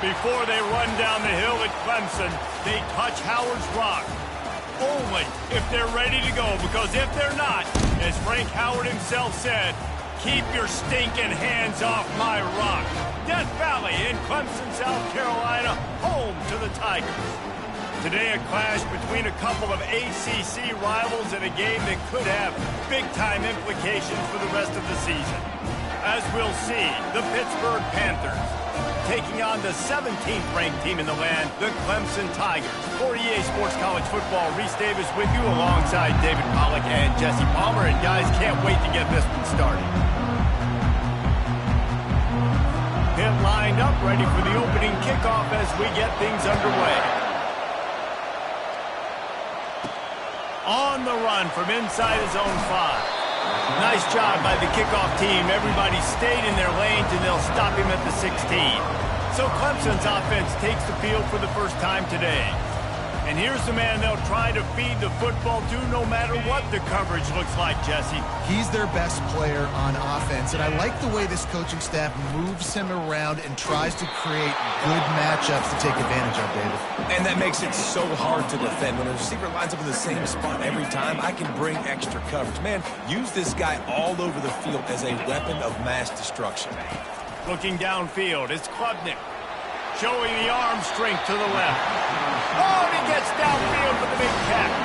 Before they run down the hill at Clemson, they touch Howard's rock. Only if they're ready to go, because if they're not, as Frank Howard himself said, keep your stinking hands off my rock. Death Valley in Clemson, South Carolina, home to the Tigers. Today, a clash between a couple of ACC rivals in a game that could have big-time implications for the rest of the season. As we'll see, the Pittsburgh Panthers taking on the 17th ranked team in the land, the Clemson Tigers. For EA Sports College Football, Reese Davis with you alongside David Pollack and Jesse Palmer. And guys, can't wait to get this one started. Pit lined up, ready for the opening kickoff as we get things underway. On the run from inside his own 5. Nice job by the kickoff team. Everybody stayed in their lanes, and they'll stop him at the 16. So Clemson's offense takes the field for the first time today. And here's the man they'll try to feed the football to no matter what the coverage looks like, Jesse. He's their best player on offense, and I like the way this coaching staff moves him around and tries to create good matchups to take advantage of, David. And that makes it so hard to defend. When a receiver lines up in the same spot every time, I can bring extra coverage. Man, use this guy all over the field as a weapon of mass destruction. Looking downfield, it's Klubnik. Showing the arm strength to the left. Oh, and he gets downfield for the big catch.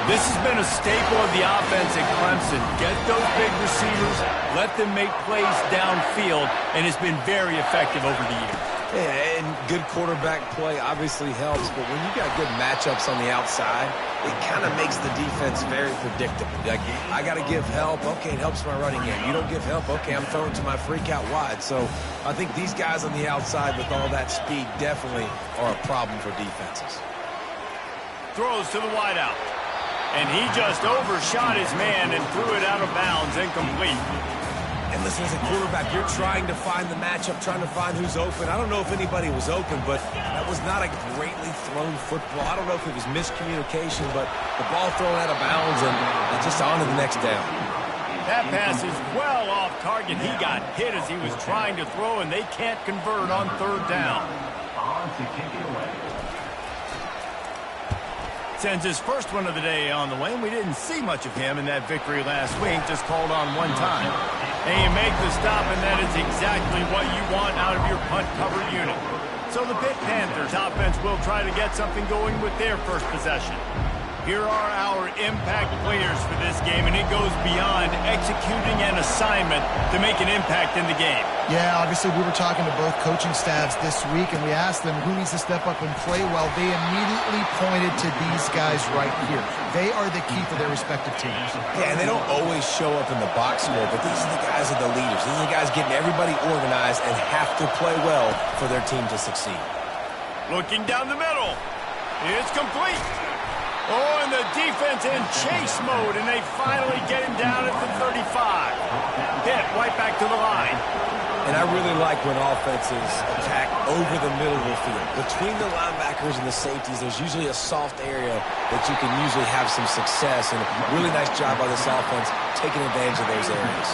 This has been a staple of the offense at Clemson. Get those big receivers, let them make plays downfield, and it's been very effective over the years. Yeah, and good quarterback play obviously helps, but when you got good matchups on the outside, it kind of makes the defense very predictable. Like, I got to give help. Okay, it helps my running game. You don't give help. Okay, I'm throwing to my freak out wide. So I think these guys on the outside with all that speed definitely are a problem for defenses. Throws to the wideout. And he just overshot his man and threw it out of bounds, incomplete. And listen, as a quarterback, you're trying to find the matchup, trying to find who's open. I don't know if anybody was open, but that was not a greatly thrown football. I don't know if it was miscommunication, but the ball thrown out of bounds and just on to the next down. That pass is well off target. He got hit as he was trying to throw, and they can't convert on third down. Sends his first one of the day on the way, and we didn't see much of him in that victory last week, just called on one time. And you make the stop, and that is exactly what you want out of your punt cover unit. So the Pitt Panthers offense will try to get something going with their first possession. Here are our impact players for this game, and it goes beyond executing an assignment to make an impact in the game. Yeah, obviously we were talking to both coaching staffs this week, and we asked them who needs to step up and play well. They immediately pointed to these guys right here. They are the key for their respective teams. Yeah, and they don't always show up in the box score, but these are the guys that are the leaders. These are the guys getting everybody organized and have to play well for their team to succeed. Looking down the middle. It's complete. Oh, and the defense in chase mode, and they finally get him down at the 35. Pitt right back to the line. And I really like when offenses attack over the middle of the field. Between the linebackers and the safeties, there's usually a soft area that you can usually have some success. And a really nice job by this offense taking advantage of those areas.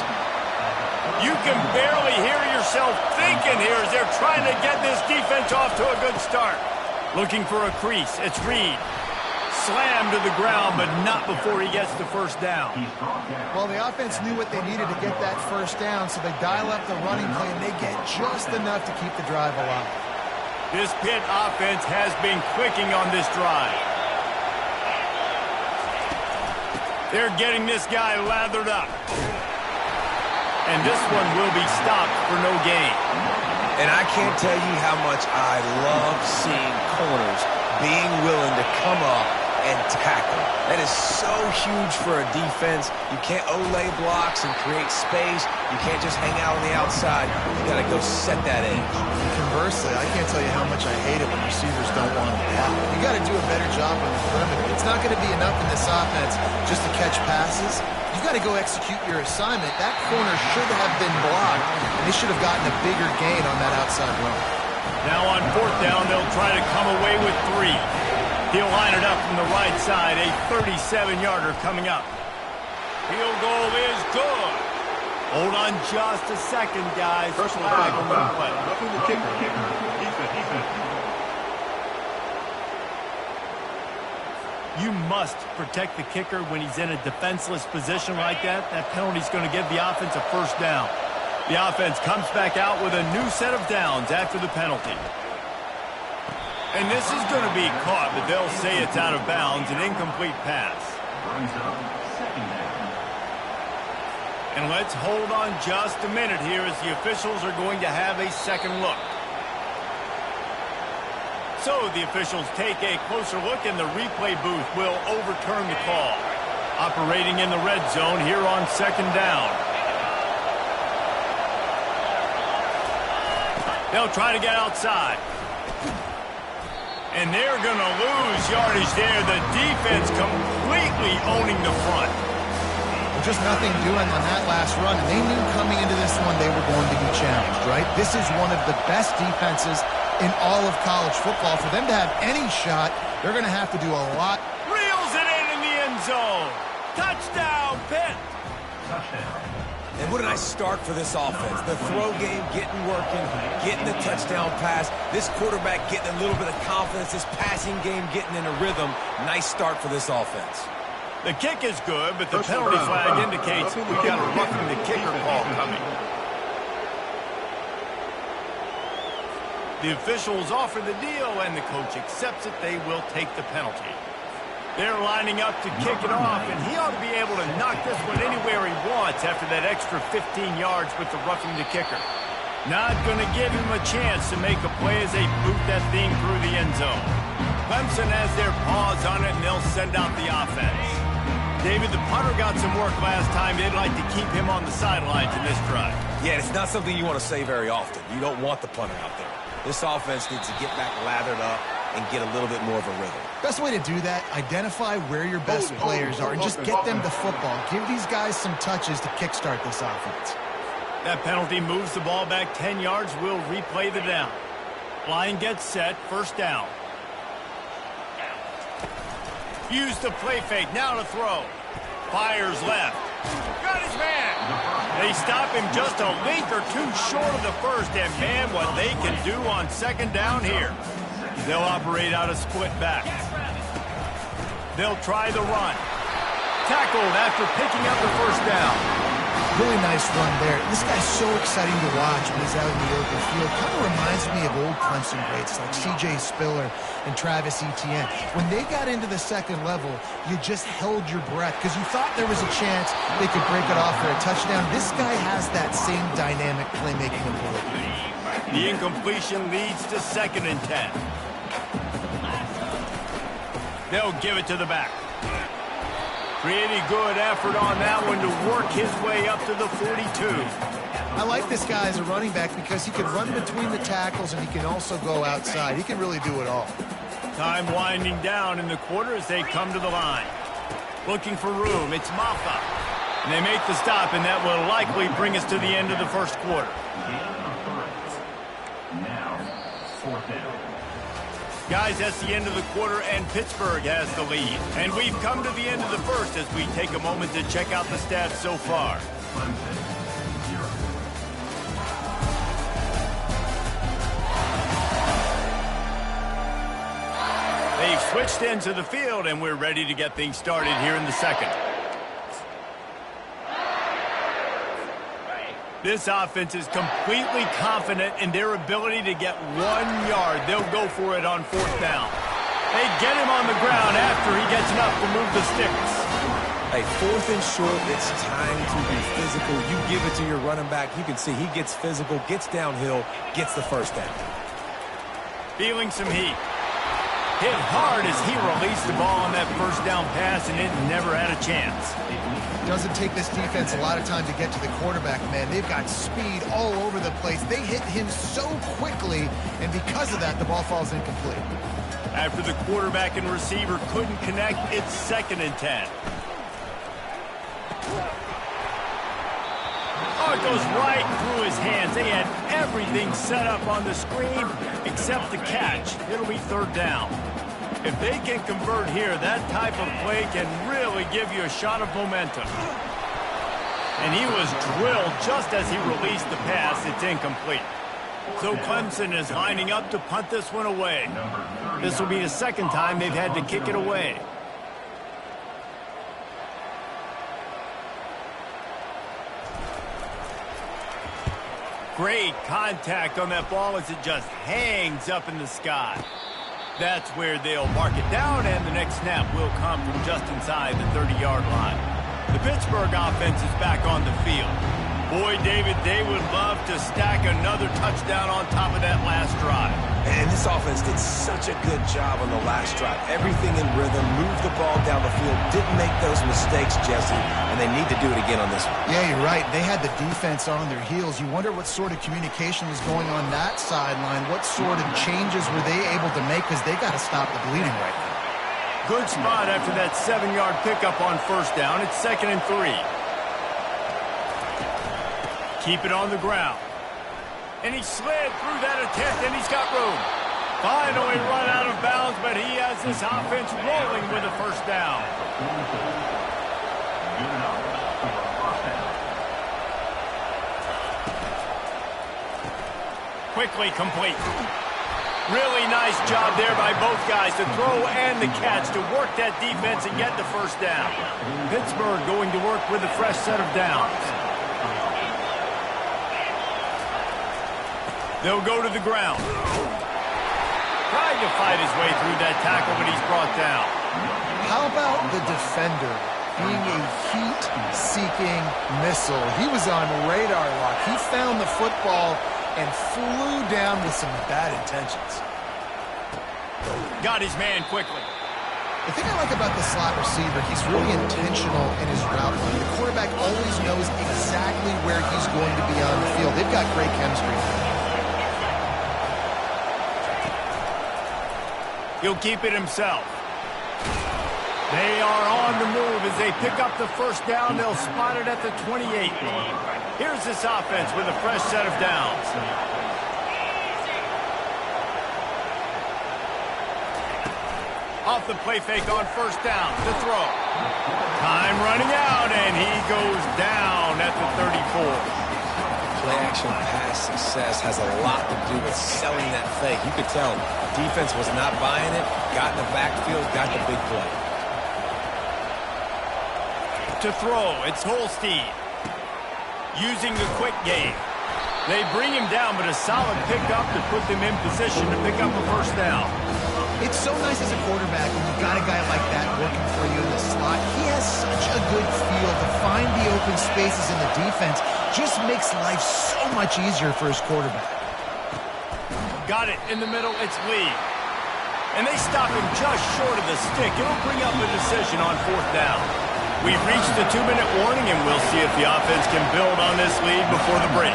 You can barely hear yourself thinking here as they're trying to get this defense off to a good start. Looking for a crease. It's Reed. Slammed to the ground, but not before he gets the first down. Well, the offense knew what they needed to get that first down, so they dial up the running play, and they get just enough to keep the drive alive. This Pitt offense has been clicking on this drive. They're getting this guy lathered up. And this one will be stopped for no gain. And I can't tell you how much I love seeing corners being willing to come up and tackle. That is so huge for a defense. You can't olay blocks and create space. You can't just hang out on the outside. You got to go set that edge. Conversely, I can't tell you how much I hate it when receivers don't want to block. You got to do a better job on the perimeter. It's not going to be enough in this offense just to catch passes. You got to go execute your assignment. That corner should have been blocked, and they should have gotten a bigger gain on that outside run. Now on fourth down, they'll try to come away with 3. He'll line it up from the right side, a 37-yarder coming up. Field goal is good. Hold on just a second, guys. Personal flag foul. on the play. Roughing the kicker. Defense. must protect the kicker when he's in a defenseless position like that. That penalty's going to give the offense a first down. The offense comes back out with a new set of downs after the penalty. And this is going to be caught, but they'll say it's out of bounds, an incomplete pass. And let's hold on just a minute here as the officials are going to have a second look. So the officials take a closer look, and the replay booth will overturn the call. Operating in the red zone here on second down. They'll try to get outside. And they're going to lose yardage there. The defense completely owning the front. Just nothing doing on that last run, and they knew coming into this one they were going to be challenged, right? This is one of the best defenses in all of college football. For them to have any shot, they're going to have to do a lot. Reels it in the end zone. Touchdown, Pitt. Touchdown. And what a nice start for this offense. The throw game getting working, getting the touchdown pass. This quarterback getting a little bit of confidence. This passing game getting in a rhythm. Nice start for this offense. The kick is good, but the penalty flag indicates we've got a roughing the kicker call coming. The officials offer the deal, and the coach accepts it. They will take the penalty. They're lining up to kick it off, and he ought to be able to knock this one anywhere he wants after that extra 15 yards with the roughing the kicker. Not going to give him a chance to make a play as they boot that thing through the end zone. Clemson has their paws on it, and they'll send out the offense. David, the punter got some work last time. They'd like to keep him on the sidelines in this drive. Yeah, it's not something you want to say very often. You don't want the punter out there. This offense needs to get back lathered up and get a little bit more of a rhythm. Best way to do that, identify where your best players are and just get them the football. Give these guys some touches to kickstart this offense. That penalty moves the ball back 10 yards. We'll replay the down. Line gets set, first down. Use the play fake, now to throw. Fires left. Got his man. They stop him just a link or two short of the first, and man, what they can do on second down here. They'll operate out a split back. They'll try the run. Tackled after picking up the first down. Really nice run there. This guy's so exciting to watch when he's out in the open field. Kind of reminds me of old Clemson greats like C.J. Spiller and Travis Etienne. When they got into the second level, you just held your breath because you thought there was a chance they could break it off for a touchdown. This guy has that same dynamic playmaking ability. The incompletion leads to 2nd and 10. They'll give it to the back. Pretty good effort on that one to work his way up to the 42. I like this guy as a running back because he can run between the tackles and he can also go outside. He can really do it all. Time winding down in the quarter as they come to the line. Looking for room, it's Maffa. And they make the stop, and that will likely bring us to the end of the first quarter. Now, 4th down. Guys, that's the end of the quarter, and Pittsburgh has the lead. And we've come to the end of the first as we take a moment to check out the stats so far. They've switched into the field, and we're ready to get things started here in the second. This offense is completely confident in their ability to get 1 yard. They'll go for it on 4th down. They get him on the ground after he gets enough to move the sticks. Hey, 4th and short, it's time to be physical. You give it to your running back. You can see he gets physical, gets downhill, gets the first down. Feeling some heat. Hit hard as he released the ball on that first down pass, and it never had a chance. Doesn't take this defense a lot of time to get to the quarterback, man. They've got speed all over the place. They hit him so quickly, and because of that, the ball falls incomplete. After the quarterback and receiver couldn't connect, it's 2nd and 10. Oh, it goes right through his hands. They had everything set up on the screen except the catch. It'll be 3rd down. If they can convert here, that type of play can really give you a shot of momentum. And he was drilled just as he released the pass. It's incomplete. So Clemson is lining up to punt this one away. This will be the 2nd time they've had to kick it away. Great contact on that ball as it just hangs up in the sky. That's where they'll mark it down, and the next snap will come from just inside the 30-yard line. The Pittsburgh offense is back on the field. Boy, David, they would love to stack another touchdown on top of that last drive. And this offense did such a good job on the last drive. Everything in rhythm, moved the ball down the field, didn't make those mistakes, Jesse, and they need to do it again on this one. Yeah, you're right. They had the defense on their heels. You wonder what sort of communication was going on that sideline. What sort of changes were they able to make, because they got to stop the bleeding right now. Good spot after that 7-yard pickup on first down. It's 2nd and 3. Keep it on the ground. And he slid through that attempt, and he's got room. Finally run out of bounds, but he has this offense rolling with a first down. Quickly complete. Really nice job there by both guys, the throw and the catch, to work that defense and get the first down. Pittsburgh going to work with a fresh set of downs. They'll go to the ground. Trying to fight his way through that tackle, but he's brought down. How about the defender being a heat-seeking missile? He was on radar lock. He found the football and flew down with some bad intentions. Got his man quickly. The thing I like about the slot receiver, he's really intentional in his route running. The quarterback always knows exactly where he's going to be on the field. They've got great chemistry. He'll keep it himself. They are on the move as they pick up the first down. They'll spot it at the 28. Here's this offense with a fresh set of downs. Off the play fake on first down to throw. Time running out, and he goes down at the 34. Play-action pass success has a lot to do with selling that fake. You could tell defense was not buying it, got in the backfield, got the big play. To throw, it's Holstein. Using the quick game. They bring him down, but a solid pickup to put them in position to pick up a first down. It's so nice as a quarterback when you've got a guy like that working for you in the slot. He has such a good feel to find the open spaces in the defense. Just makes life so much easier for his quarterback. Got it in the middle. It's Lee. And they stop him just short of the stick. It'll bring up a decision on fourth down. We've reached the 2-minute warning, and we'll see if the offense can build on this lead before the break.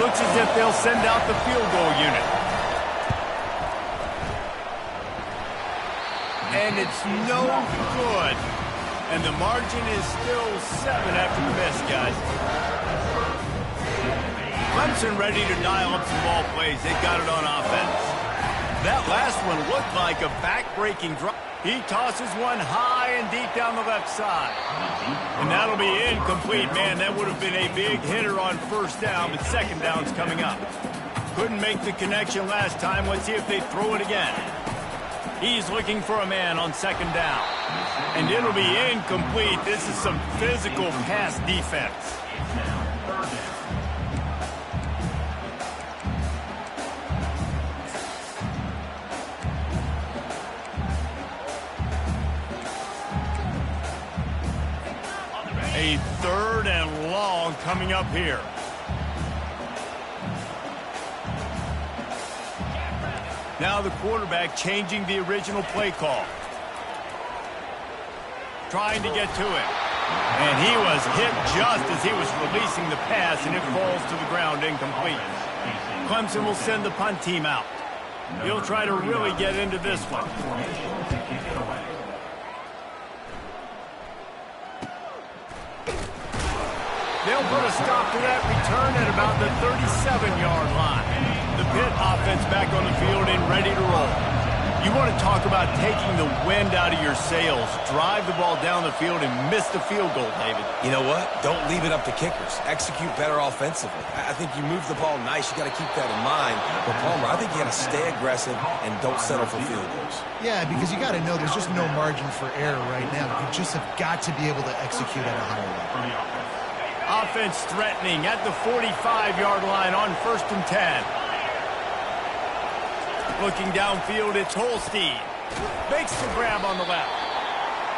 Looks as if they'll send out the field goal unit. And it's no good. And the margin is still 7 after the miss, guys. Clemson ready to dial up some ball plays. They got it on offense. That last one looked like a back-breaking drop. He tosses one high and deep down the left side. And that'll be incomplete. Man, that would have been a big hitter on first down, but second down's coming up. Couldn't make the connection last time. Let's see if they throw it again. He's looking for a man on second down. And it'll be incomplete. This is some physical pass defense. A 3rd and long coming up here. Now the quarterback changing the original play call. Trying to get to it. And he was hit just as he was releasing the pass, and it falls to the ground incomplete. Clemson will send the punt team out. He'll try to really get into this one. They'll put a stop to that return at about the 37-yard line. The Pitt offense back on the field and ready to roll. You want to talk about taking the wind out of your sails. Drive the ball down the field and miss the field goal, David. You know what? Don't leave it up to kickers. Execute better offensively. I think you move the ball nice. You got to keep that in mind. But Palmer, I think you got to stay aggressive and don't settle for field goals. Yeah, because you got to know there's just no margin for error right now. You just have got to be able to execute at a higher level. Offense threatening at the 45-yard line on 1st and 10. Looking downfield, it's Holstein. Makes the grab on the left.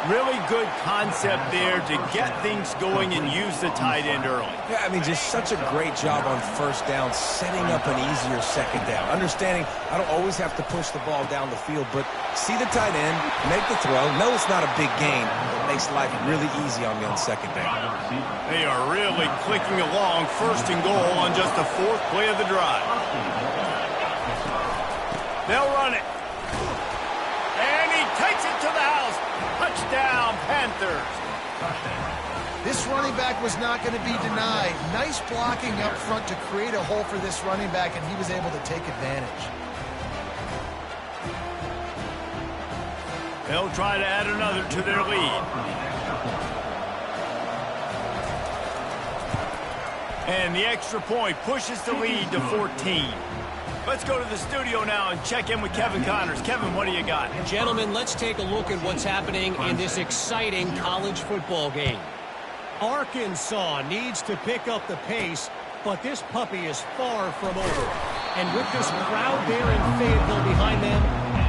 Really good concept there to get things going and use the tight end early. Yeah, I mean, just such a great job on 1st down, setting up an easier 2nd down. Understanding I don't always have to push the ball down the field, but see the tight end, make the throw. No, it's not a big gain. It makes life really easy on me on 2nd down. They are really clicking along 1st and goal on just the 4th play of the drive. They'll run it. And he takes it to the house. Touchdown, Panthers. This running back was not going to be denied. Nice blocking up front to create a hole for this running back, and he was able to take advantage. They'll try to add another to their lead. And the extra point pushes the lead to 14. Let's go to the studio now and check in with Kevin Connors. Kevin, what do you got? Gentlemen, let's take a look at what's happening in this exciting college football game. Arkansas needs to pick up the pace, but this puppy is far from over. And with this crowd there in Fayetteville behind them,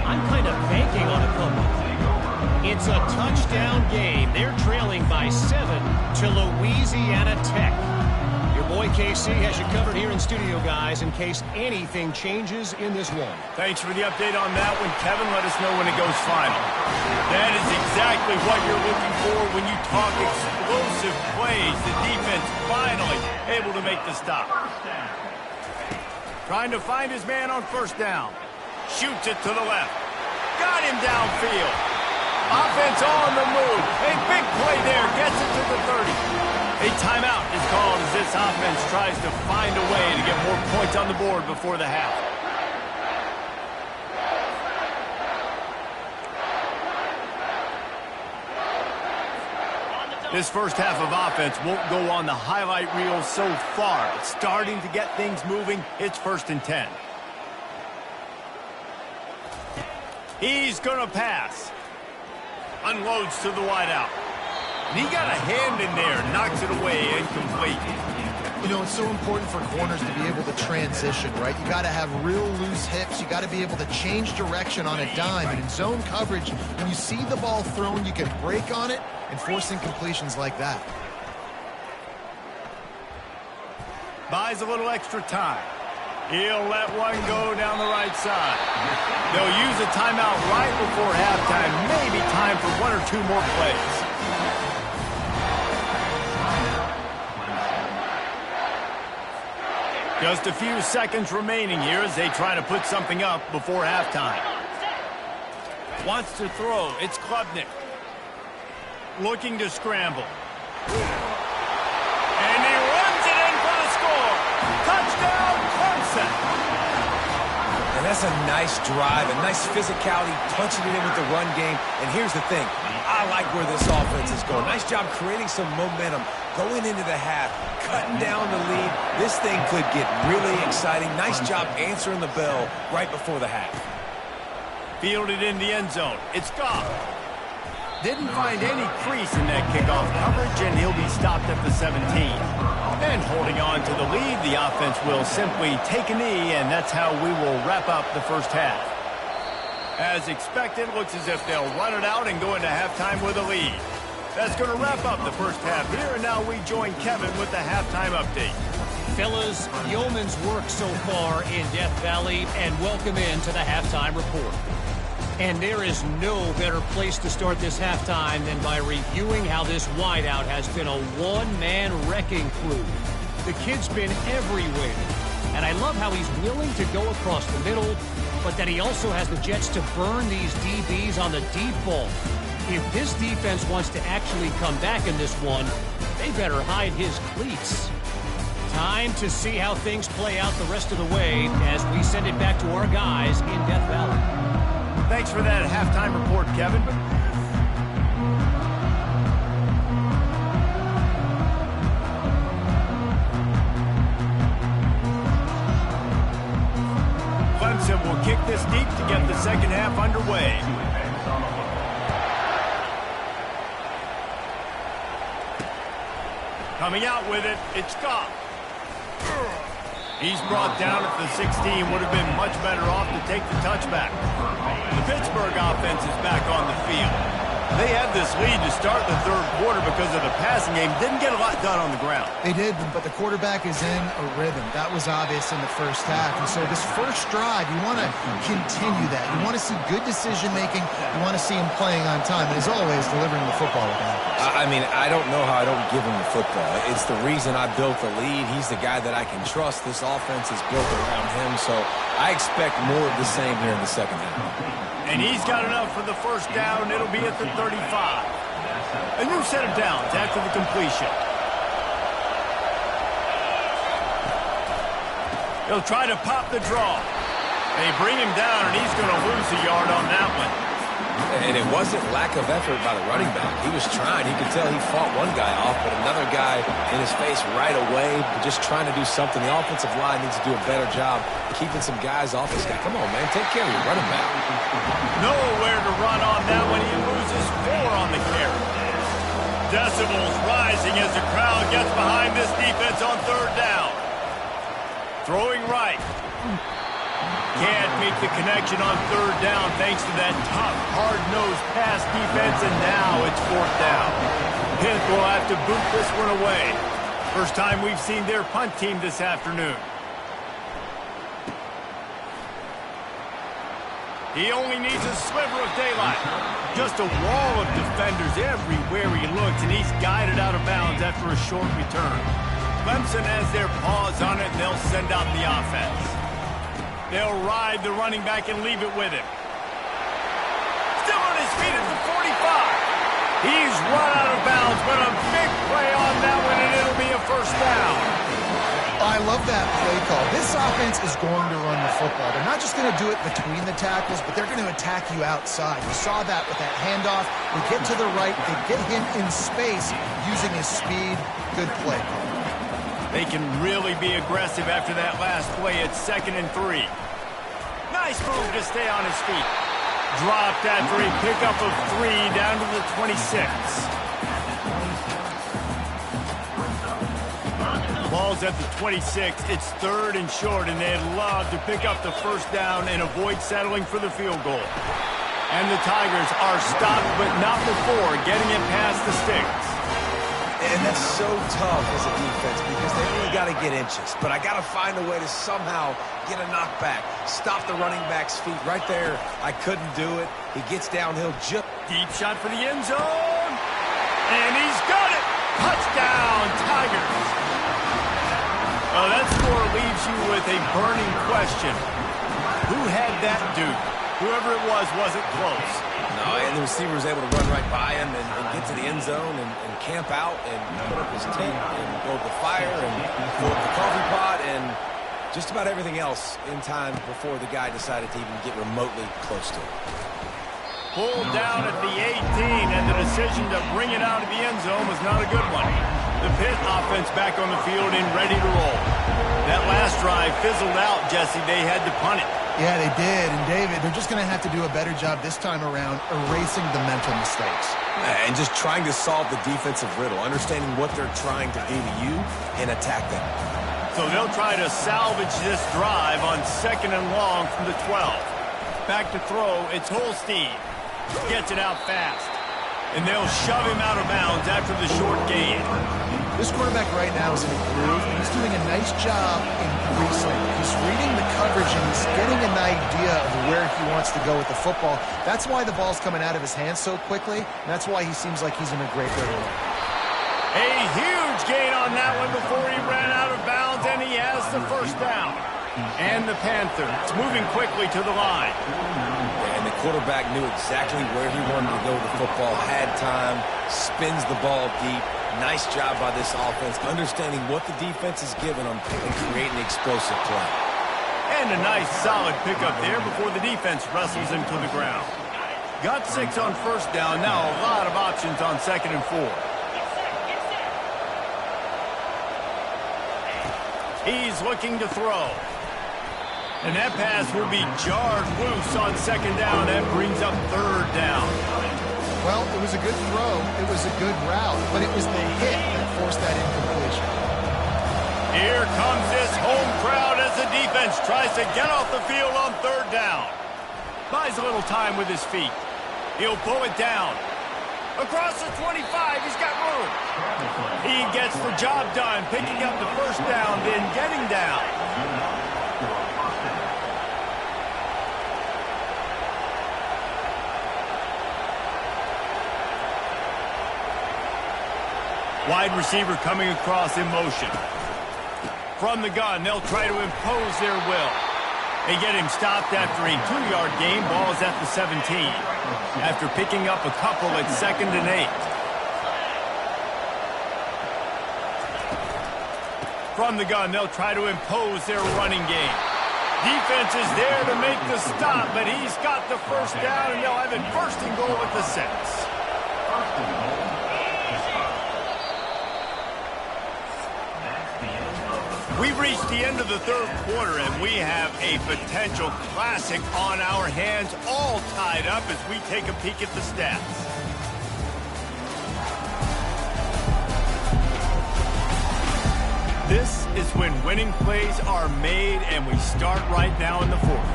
I'm kind of banking on a comeback. It's a touchdown game. They're trailing by 7 to Louisiana Tech. Your boy KC has you covered here in studio, guys, in case anything changes in this one. Thanks for the update on that one, Kevin. Let us know when it goes final. That is exactly what you're looking for when you talk explosive plays. The defense finally able to make the stop. Trying to find his man on 1st down. Shoots it to the left. Got him downfield. Offense on the move. A big play there. Gets it to the 30. A timeout is called as this offense tries to find a way to get more points on the board before the half. This first half of offense won't go on the highlight reel so far. It's starting to get things moving. It's 1st and 10. He's going to pass. Unloads to the wideout. And he got a hand in there, knocks it away, incomplete. You know, it's so important for corners to be able to transition, right? You got to have real loose hips. You got to be able to change direction on a dime. And in zone coverage, when you see the ball thrown, you can break on it and force incompletions like that. Buys a little extra time. He'll let one go down the right side. They'll use a timeout right before halftime. Maybe time for 1 or 2 more plays. Just a few seconds remaining here as they try to put something up before halftime. Wants to throw. It's Klubnik. Looking to scramble. And he runs it in for the score. Touchdown, Clemson. And that's a nice drive, a nice physicality, punching it in with the run game. And here's the thing. I like where this offense is going. Nice job creating some momentum, going into the half, cutting down the lead. This thing could get really exciting. Nice job answering the bell right before the half. Fielded in the end zone. It's Goff. Didn't find any crease in that kickoff coverage, and he'll be stopped at the 17. And holding on to the lead, the offense will simply take a knee, and that's how we will wrap up the first half. As expected, looks as if they'll run it out and go into halftime with a lead. That's going to wrap up the first half here, and now we join Kevin with the halftime update. Fellas, yeoman's work so far in Death Valley, and welcome into the halftime report. And there is no better place to start this halftime than by reviewing how this wideout has been a one-man wrecking crew. The kid's been everywhere, and I love how he's willing to go across the middle, but that he also has the jets to burn these DBs on the deep ball. If this defense wants to actually come back in this one, they better hide his cleats. Time to see how things play out the rest of the way as we send it back to our guys in Death Valley. Thanks for that halftime report, Kevin. Clemson will kick this deep to get the second half underway. Coming out with it, it's Goff. He's brought down at the 16. Would have been much better off to take the touchback. The Pittsburgh offense is back on the field. They had this lead to start the third quarter because of the passing game. Didn't get a lot done on the ground. They did, but the quarterback is in a rhythm. That was obvious in the first half. And so this first drive, you want to continue that. You want to see good decision-making. You want to see him playing on time. And as always, delivering the football with accuracy. I mean, I don't know how I don't give him the football. It's the reason I built the lead. He's the guy that I can trust. This offense is built around him. So I expect more of the same here in the second half. And he's got enough for the first down. It'll be at the 35. A new set of downs after the completion. He'll try to pop the draw. They bring him down, and he's going to lose a yard on that one. And it wasn't lack of effort by the running back. He was trying. You could tell he fought one guy off, but another guy in his face right away, just trying to do something. The offensive line needs to do a better job keeping some guys off this guy. Come on, man. Take care of your running back. Nowhere to run on that one. He loses 4 on the carry. Decibels rising as the crowd gets behind this defense on third down. Throwing right. Can't make the connection on third down thanks to that tough, hard-nosed pass defense, and now it's fourth down. Pitt will have to boot this one away. First time we've seen their punt team this afternoon. He only needs a sliver of daylight. Just a wall of defenders everywhere he looks, and he's guided out of bounds after a short return. Clemson has their paws on it, and they'll send out the offense. They'll ride the running back and leave it with him. Still on his feet at the 45. He's run out of bounds, but a big play on that one, and it'll be a first down. I love that play call. This offense is going to run the football. They're not just going to do it between the tackles, but they're going to attack you outside. You saw that with that handoff. They get to the right. They get him in space using his speed. Good play call. They can really be aggressive after that last play at 2nd and 3. Nice move to stay on his feet. Dropped after a pickup of 3 down to the 26. Ball's at the 26. It's 3rd and short, and they'd love to pick up the first down and avoid settling for the field goal. And the Tigers are stopped, but not before getting it past the sticks. And that's so tough as a defense because they only got to get inches. But I got to find a way to somehow get a knockback, stop the running back's feet right there. I couldn't do it. He gets downhill just... Deep shot for the end zone. And he's got it. Touchdown, Tigers. That score leaves you with a burning question. Who had that dude? Whoever it was wasn't close. No, and the receiver was able to run right by him and get to the end zone and camp out and put up his tape and go to the fire and go up the coffee pot and just about everything else in time before the guy decided to even get remotely close to it. Pulled down at the 18, and the decision to bring it out of the end zone was not a good one. The Pitt offense back on the field and ready to roll. That last drive fizzled out, Jesse. They had to punt it. Yeah, they did. And, David, they're just going to have to do a better job this time around erasing the mental mistakes. And just trying to solve the defensive riddle, understanding what they're trying to do to you and attack them. So they'll try to salvage this drive on 2nd and long from the 12. Back to throw, it's Holstein. Gets it out fast. And they'll shove him out of bounds after the short gain. This quarterback right now is in a groove, and he's doing a nice job increasing. He's reading the coverage, and he's getting an idea of where he wants to go with the football. That's why the ball's coming out of his hands so quickly, and that's why he seems like he's in a great way. A huge gain on that one before he ran out of bounds, and he has the first down. And the Panthers moving quickly to the line. And the quarterback knew exactly where he wanted to go with the football, had time, spins the ball deep. Nice job by this offense, understanding what the defense is giving them and creating explosive play. And a nice solid pickup there before the defense wrestles him to the ground. Got 6 on first down, now a lot of options on 2nd and 4. He's looking to throw. And that pass will be jarred loose on 2nd down. That brings up 3rd down. Well, it was a good throw. It was a good route, but it was the hit that forced that incompletion. Here comes this home crowd as the defense tries to get off the field on third down. Buys a little time with his feet. He'll pull it down. Across the 25, he's got room. He gets the job done, picking up the first down, then getting down. Wide receiver coming across in motion. From the gun, they'll try to impose their will. They get him stopped after a 2-yard gain. Ball is at the 17. After picking up a couple at 2nd and 8. From the gun, they'll try to impose their running game. Defense is there to make the stop, but he's got the first down, and they'll have it 1st and goal at the 6. We've reached the end of the third quarter, and we have a potential classic on our hands, all tied up as we take a peek at the stats. This is when winning plays are made, and we start right now in the fourth.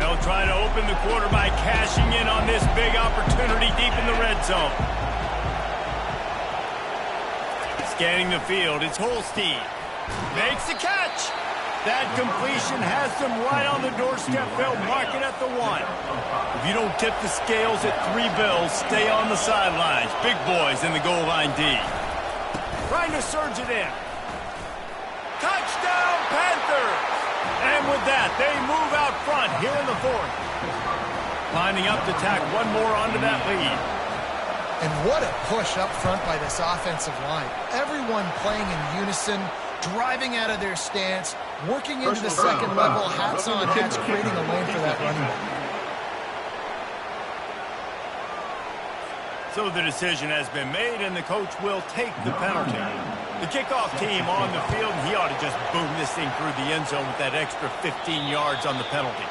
They'll try to open the quarter by cashing in on this big opportunity deep in the red zone. Scanning the field, it's Holstein. Makes the catch. That completion has them right on the doorstep. They'll mark it at the 1. If you don't tip the scales at 3 bills, stay on the sidelines. Big boys in the goal line D. Trying to surge it in. Touchdown, Panthers! And with that, they move out front here in the fourth. Lining up to tack one more onto that lead. And what a push up front by this offensive line. Everyone playing in unison, driving out of their stance, working into the second level, hats on hats, creating a lane for that running back. So the decision has been made, and the coach will take the penalty. The kickoff team on the field, he ought to just boom this thing through the end zone with that extra 15 yards on the penalty.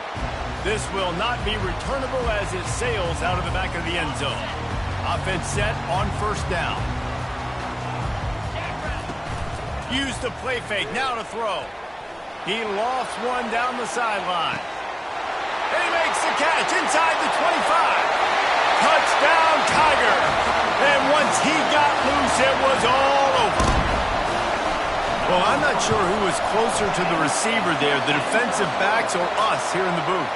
This will not be returnable as it sails out of the back of the end zone. Offense set on first down. Use the play fake, now to throw. He lofts one down the sideline. And he makes the catch inside the 25. Touchdown, Tiger. And once he got loose, it was all over. Well, I'm not sure who was closer to the receiver there, the defensive backs or us here in the booth.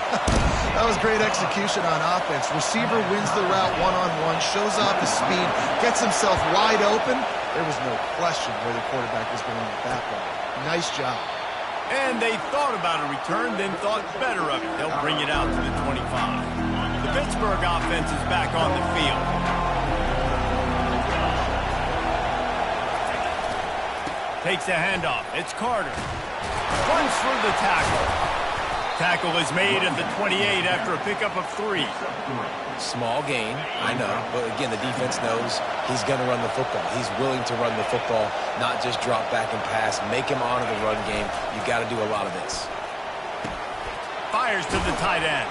That was great execution on offense. Receiver wins the route one-on-one, shows off his speed, gets himself wide open. There was no question where the quarterback was going with that ball. Nice job. And they thought about a return, then thought better of it. They'll bring it out to the 25. The Pittsburgh offense is back on the field. Takes the handoff. It's Carter. Runs for the tackle. Tackle is made at the 28 after a pickup of 3. Small gain, I know. But again, the defense knows he's going to run the football. He's willing to run the football, not just drop back and pass. Make him honor the run game. You got to do a lot of this. Fires to the tight end.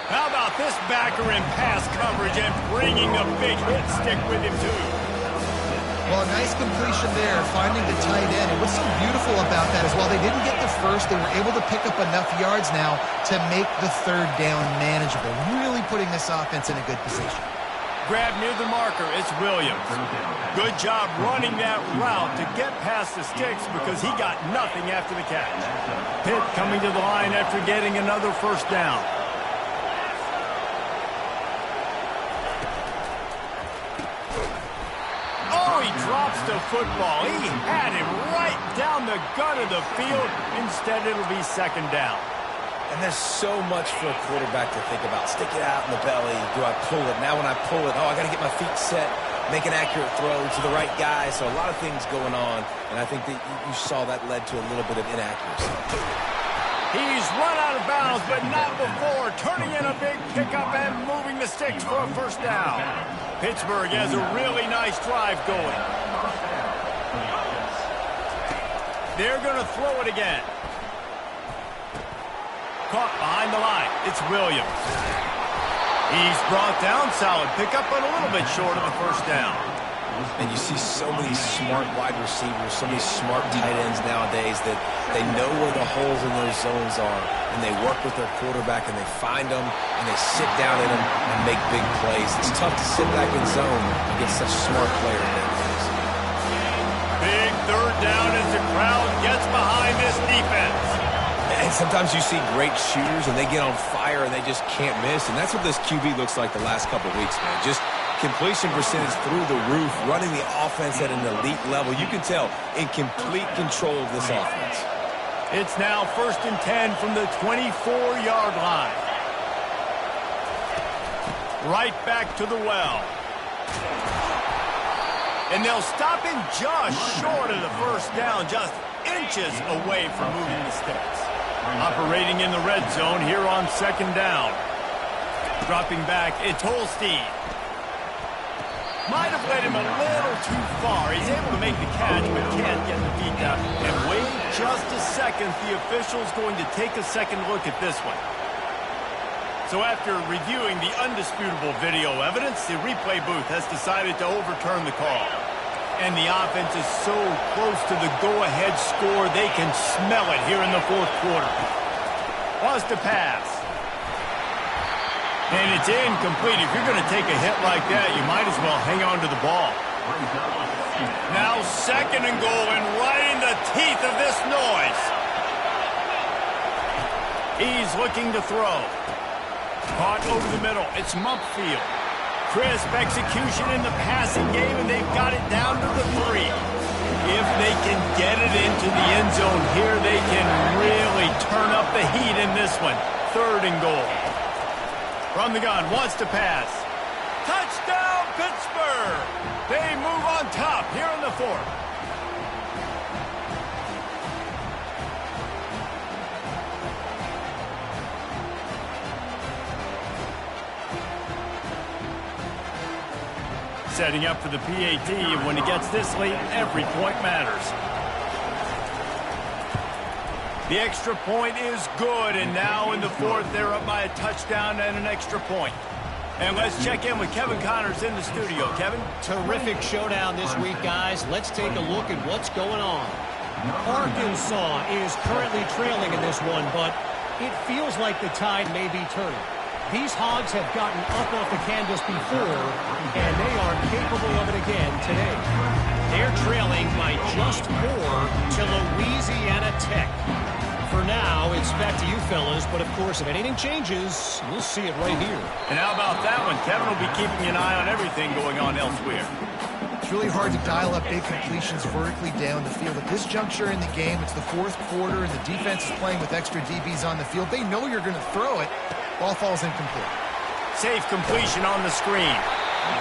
How about this backer in pass coverage and bringing a big hit stick with him, too? Well, a nice completion there, finding the tight end. And what's so beautiful about that is while they didn't get the first, they were able to pick up enough yards now to make the third down manageable. Really putting this offense in a good position. Grab near the marker, it's Williams. Good job running that route to get past the sticks because he got nothing after the catch. Pitt coming to the line after getting another first down. Oh, he drops the football. He had him right down the gut of the field. Instead, it'll be second down. And there's so much for a quarterback to think about. Stick it out in the belly. Do I pull it? Now when I pull it, I got to get my feet set, make an accurate throw to the right guy. So a lot of things going on, and I think that you saw that led to a little bit of inaccuracy. He's run out of bounds, but not before. Turning in a big pickup and moving the sticks for a first down. Pittsburgh has a really nice drive going. They're going to throw it again. Caught behind the line. It's Williams. He's brought down solid pickup, but a little bit short of the first down. And you see so many smart wide receivers, so many smart tight ends nowadays that they know where the holes in those zones are, and they work with their quarterback, and they find them, and they sit down in them and make big plays. It's tough to sit back in zone against such smart players nowadays. Big third down as the crowd gets behind this defense. And sometimes you see great shooters, and they get on fire, and they just can't miss, and that's what this QB looks like the last couple of weeks, man. Just completion percentage through the roof, running the offense at an elite level. You can tell in complete control of this offense. It's now 1st and 10 from the 24-yard line. Right back to the well. And they'll stop him just short of the first down, just inches away from moving the sticks. Operating in the red zone here on 2nd down. Dropping back, it's Holstein. Might have led him a little too far. He's able to make the catch, but can't get the feet down. And wait just a second. The official's going to take a second look at this one. So after reviewing the undisputable video evidence, the replay booth has decided to overturn the call. And the offense is so close to the go-ahead score, they can smell it here in the 4th quarter. Wants to pass. And it's incomplete. If you're going to take a hit like that, you might as well hang on to the ball. Now 2nd and goal, and right in the teeth of this noise. He's looking to throw. Caught over the middle. It's Mumpfield. Crisp execution in the passing game, and they've got it down to the 3. If they can get it into the end zone here, they can really turn up the heat in this one. 3rd and goal. From the gun, wants to pass. Touchdown, Pittsburgh! They move on top here in the 4th. Setting up for the PAT, and when it gets this late, every point matters. The extra point is good, and now in the 4th, they're up by a touchdown and an extra point. And let's check in with Kevin Connors in the studio. Kevin? Terrific showdown this week, guys. Let's take a look at what's going on. Arkansas is currently trailing in this one, but it feels like the tide may be turning. These Hogs have gotten up off the canvas before, and they are capable of it again today. They're trailing by just 4 to Louisiana Tech. For now, it's back to you fellas, but of course, if anything changes, we'll see it right here. And how about that one? Kevin will be keeping an eye on everything going on elsewhere. It's really hard to dial up big completions vertically down the field. At this juncture in the game, it's the 4th quarter, and the defense is playing with extra DBs on the field. They know you're going to throw it. Ball falls incomplete. Safe completion on the screen.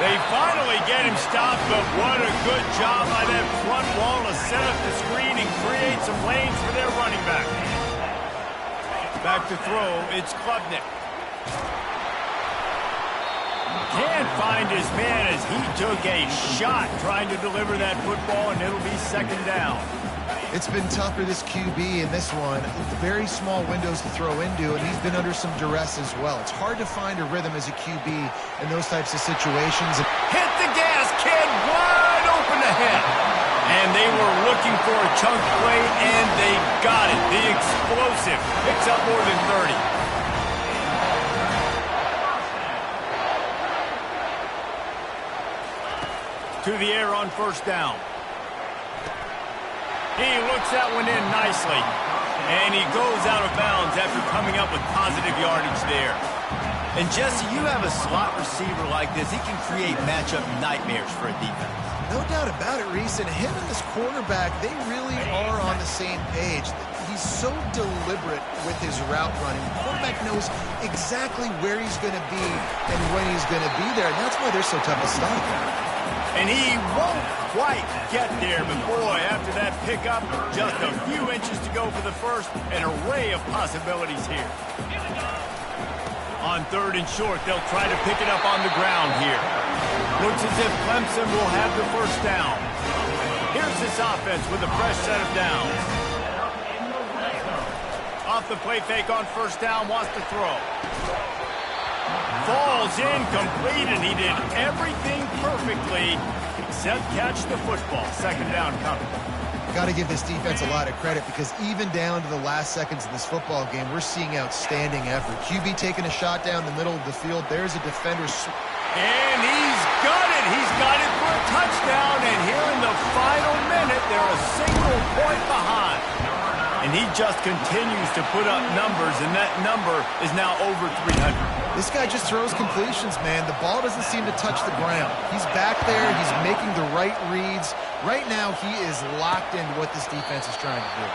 They finally get him stopped, but what a good job by that front wall to set up the screen and create some lanes for their running back. Back to throw, it's Klubnik. Can't find his man as he took a shot trying to deliver that football, and it'll be 2nd down. It's been tough for this QB in this one. Very small windows to throw into, and he's been under some duress as well. It's hard to find a rhythm as a QB in those types of situations. Hit the gas, kid, wide open ahead. And they were looking for a chunk play, and they got it. The explosive picks up more than 30. To the air on 1st down. He looks that one in nicely. And he goes out of bounds after coming up with positive yardage there. And Jesse, you have a slot receiver like this. He can create matchup nightmares for a defense. No doubt about it, Reese. And him and this quarterback, they really are on the same page. He's so deliberate with his route running. The quarterback knows exactly where he's going to be and when he's going to be there. And that's why they're so tough to stop. And he won't quite get there, but boy, after that pickup, just a few inches to go for the first, an array of possibilities here. On 3rd and short, they'll try to pick it up on the ground here. Looks as if Clemson will have the 1st down. Here's this offense with a fresh set of downs. Off the play fake on 1st down, wants to throw. Falls goes incomplete, and he did everything perfectly except catch the football. Second down coming. Got to give this defense a lot of credit because even down to the last seconds of this football game, we're seeing outstanding effort. QB taking a shot down the middle of the field. There's a defender. And he's got it. He's got it for a touchdown. And here in the final minute, they're a single point behind. And he just continues to put up numbers, and that number is now over 300. This guy just throws completions, man. The ball doesn't seem to touch the ground. He's back there. He's making the right reads. Right now, he is locked into what this defense is trying to do.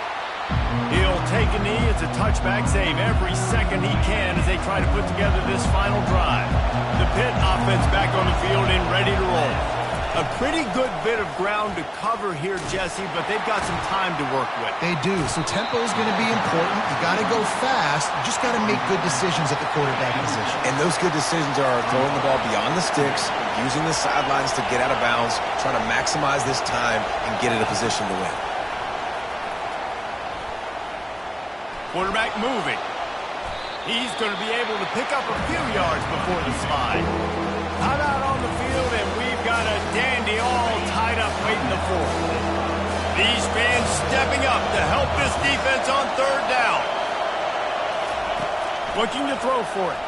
He'll take a knee. It's a touchback save every second he can as they try to put together this final drive. The Pitt offense back on the field and ready to roll. A pretty good bit of ground to cover here, Jesse, but they've got some time to work with. They do. So tempo is going to be important. You got to go fast. You just got to make good decisions at the quarterback position. And those good decisions are throwing the ball beyond the sticks, using the sidelines to get out of bounds, trying to maximize this time and get in a position to win. Quarterback moving. He's going to be able to pick up a few yards before the slide. Out on the field, and we've got a dandy all tied up waiting the fourth. These fans stepping up to help this defense on third down. Looking to throw for it.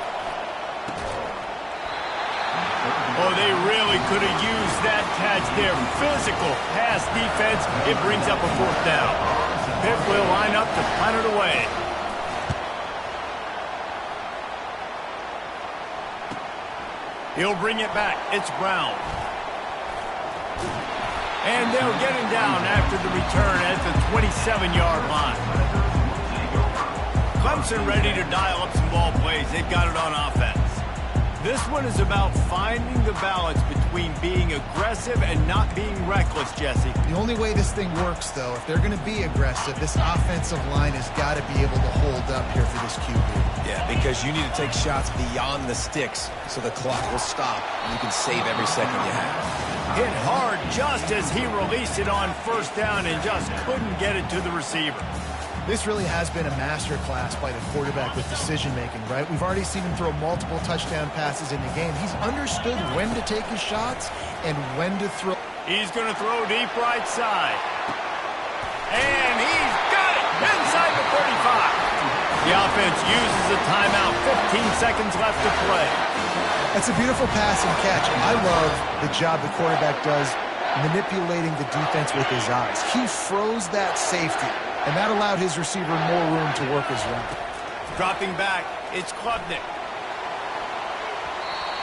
Oh, they really could have used that catch there. Physical pass defense. It brings up a fourth down. Pitt will line up to punt it away. He'll bring it back. It's Brown. And they'll get him down after the return at the 27-yard line. Clemson ready to dial up some ball plays. They've got it on offense. This one is about finding the balance between being aggressive and not being reckless, Jesse. The only way this thing works, though, if they're going to be aggressive, this offensive line has got to be able to hold up here for this QB. Yeah, because you need to take shots beyond the sticks so the clock will stop and you can save every second you have. Hit hard just as he released it on first down and just couldn't get it to the receiver. This really has been a master class by the quarterback with decision-making, right? We've already seen him throw multiple touchdown passes in the game. He's understood when to take his shots and when to throw. He's going to throw deep right side. And he's got it inside the 35. The offense uses a timeout. 15 seconds left to play. That's a beautiful pass and catch. I love the job the quarterback does manipulating the defense with his eyes. He froze that safety, and that allowed his receiver more room to work his route. Dropping back, it's Klubnik.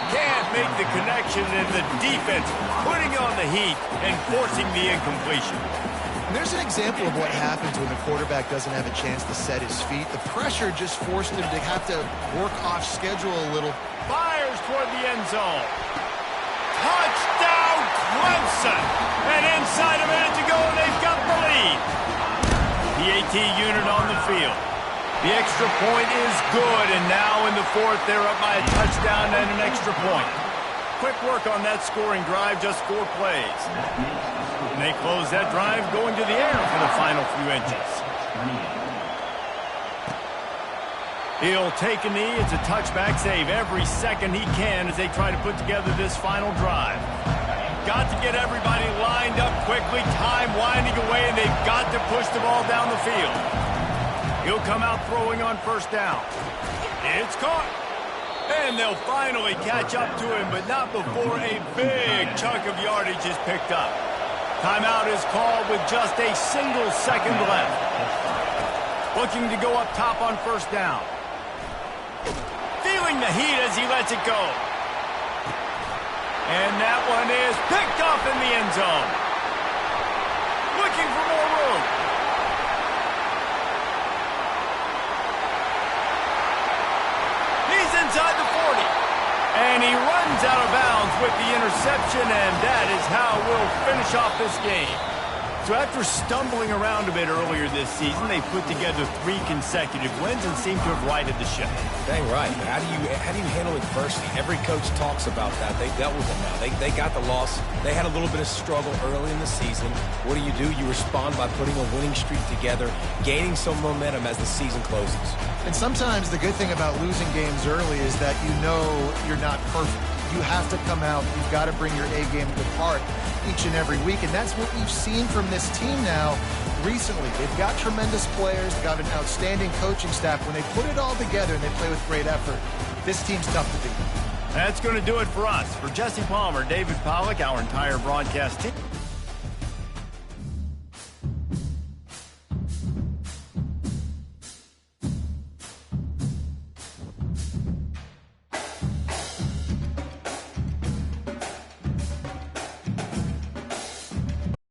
Can't make the connection, and the defense putting on the heat and forcing the incompletion. And there's an example of what happens when the quarterback doesn't have a chance to set his feet. The pressure just forced him to have to work off schedule a little. Fires toward the end zone. Touchdown, Clemson! And inside a minute to go, they've got the lead. The AT unit on the field. The extra point is good, and now in the fourth, they're up by a touchdown and an extra point. Quick work on that scoring drive, just 4 plays. And they close that drive going to the air for the final few inches. He'll take a knee. It's a touchback save every second he can as they try to put together this final drive. Got to get everybody lined up quickly, time winding away, and they've got to push the ball down the field. He'll come out throwing on first down. It's caught. And they'll finally catch up to him, but not before a big chunk of yardage is picked up. Timeout is called with just a single second left. Looking to go up top on first down. Feeling the heat as he lets it go. And that one is picked off in the end zone. Looking for more room. He's inside the 40. And he runs out of bounds with the interception, and that is how we'll finish off this game. So after stumbling around a bit earlier this season, they put together 3 consecutive wins and seem to have righted the ship. Dang right. How do you handle adversity? Every coach talks about that. They dealt with it now. They got the loss. They had a little bit of struggle early in the season. What do? You respond by putting a winning streak together, gaining some momentum as the season closes. And sometimes the good thing about losing games early is that you know you're not perfect. You have to come out. You've got to bring your A game to part each and every week, and that's what we've seen from this team now recently. They've got tremendous players, they've got an outstanding coaching staff. When they put it all together and they play with great effort, this team's tough to beat. That's going to do it for us. For Jesse Palmer, David Pollack, our entire broadcast team.